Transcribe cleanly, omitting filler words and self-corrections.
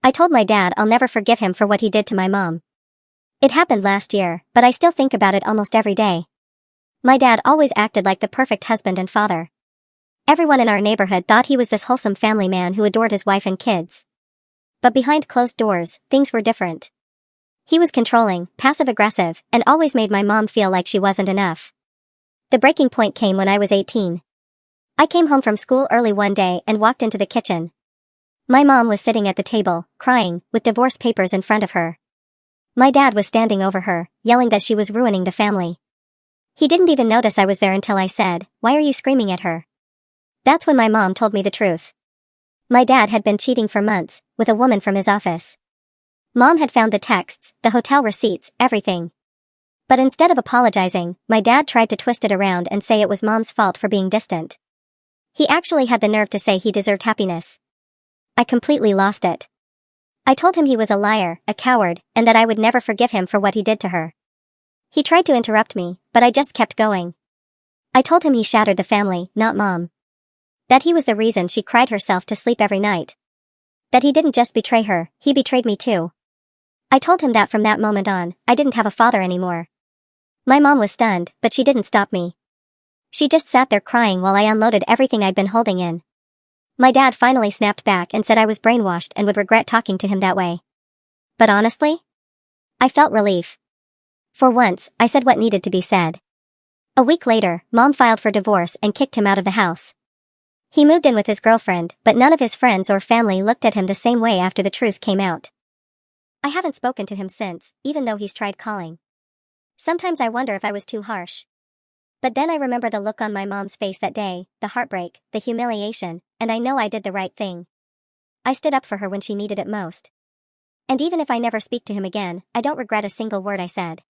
I told my dad I'll never forgive him for what he did to my mom. It happened last year, but I still think about it almost every day. My dad always acted like the perfect husband and father. Everyone in our neighborhood thought he was this wholesome family man who adored his wife and kids. But behind closed doors, things were different. He was controlling, passive-aggressive, and always made my mom feel like she wasn't enough. The breaking point came when I was 18. I came home from school early one day and walked into the kitchen. My mom was sitting at the table, crying, with divorce papers in front of her. My dad was standing over her, yelling that she was ruining the family. He didn't even notice I was there until I said, "Why are you screaming at her?" That's when my mom told me the truth. My dad had been cheating for months, with a woman from his office. Mom had found the texts, the hotel receipts, everything. But instead of apologizing, my dad tried to twist it around and say it was Mom's fault for being distant. He actually had the nerve to say he deserved happiness. I completely lost it. I told him he was a liar, a coward, and that I would never forgive him for what he did to her. He tried to interrupt me, but I just kept going. I told him he shattered the family, not Mom. That he was the reason she cried herself to sleep every night. That he didn't just betray her, he betrayed me too. I told him that from that moment on, I didn't have a father anymore. My mom was stunned, but she didn't stop me. She just sat there crying while I unloaded everything I'd been holding in. My dad finally snapped back and said I was brainwashed and would regret talking to him that way. But honestly, I felt relief. For once, I said what needed to be said. A week later, Mom filed for divorce and kicked him out of the house. He moved in with his girlfriend, but none of his friends or family looked at him the same way after the truth came out. I haven't spoken to him since, even though he's tried calling. Sometimes I wonder if I was too harsh. But then I remember the look on my mom's face that day, the heartbreak, the humiliation, and I know I did the right thing. I stood up for her when she needed it most. And even if I never speak to him again, I don't regret a single word I said.